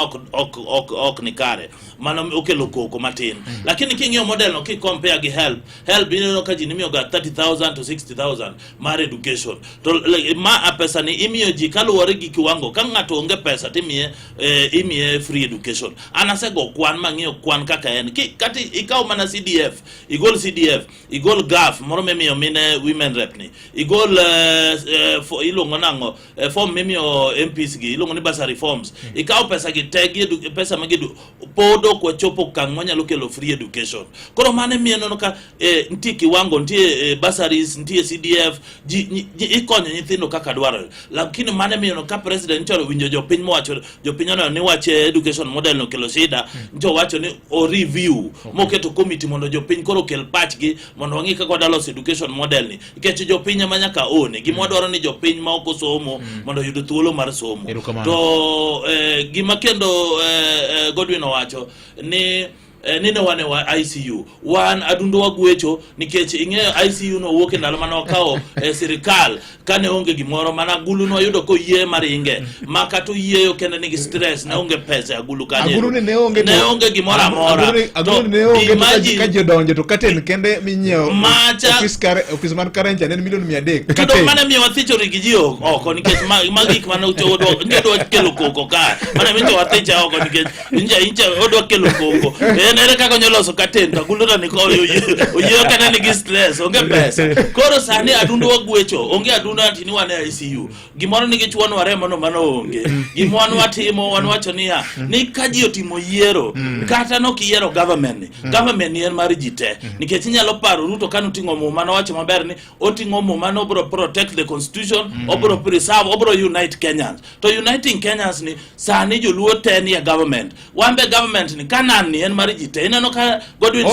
ok ni kare mano okelo koko matin lakini king'io model no ki compare gi help ineno ka ji nimiyo ga 30,000 to 60,000 mar education to ma pesa ni imiyo ji kaluwore gi kiwango ka ng'ato onge pesa timiye imiye free education anasego kwan mang'iyo kwan kaka en kati ikaw mana CDF igol gaf moro memiyo mine women rep ni igol ilongo nango form memiyo MPs gi ilongo ni bursary forms ikaw pesa gi tegi pesa magidu podo kwa chopo kang'onya lokelo free education koro mane mieno no ka ntie kiwango ntie bursaries ntie CDF ikonyo nyithindo kaka dwaro lakini mane mieno ka president choro winjo jopiny mowacho jopiny no ni wache education model no kelo shida njo wacho ni o review moketo committee mondo jopiny koro kel patchgi mondo wangi kaka dalos education model ni ikech jopiny manyaka one gima dwaro ni jopiny ma ok somo mondo yudo thuolo mar somo to gima kendo Godwin owacho ni nino wane wa ICU wan adundo wagwecho nikech ing'eyo ICU no wuok ndalo mane wakawo sirikal kane onge gimoro mana agulu no yudo ko yie maringe maka to yieyo kende nigi stress na onge pesa agulu kanye agulu ne onge gimoro amora agulu ne onge ka jodonje to katen kende minyeo office man karenja ne milion 300 kendo mane miyo wathicho rigijio oko nikech magik mane uchodo ngedo kelo koko ka mane miyo wathicha oko nikech inja odwa kelo koko nere kako nyoloso katen to gulura ni ko uyo kana ni stress onge pesa koro sani adundo wagwecho onge adundo antini wane ICU gimoro ni gichwono waremo no mano onge gimoro watimo wan wacho niya ni kaji otimo yiero kata no kiyiero government ni en mar jite nikech inyalo paro Ruto kanu tingo mo mano wacho maber ni otingo mo mano bro protect the constitution obro preserve obro unite Kenyans to uniting Kenyans ni sani joluo ten ya government wambe government ni kanan ni en mar jite ineno ka Godwin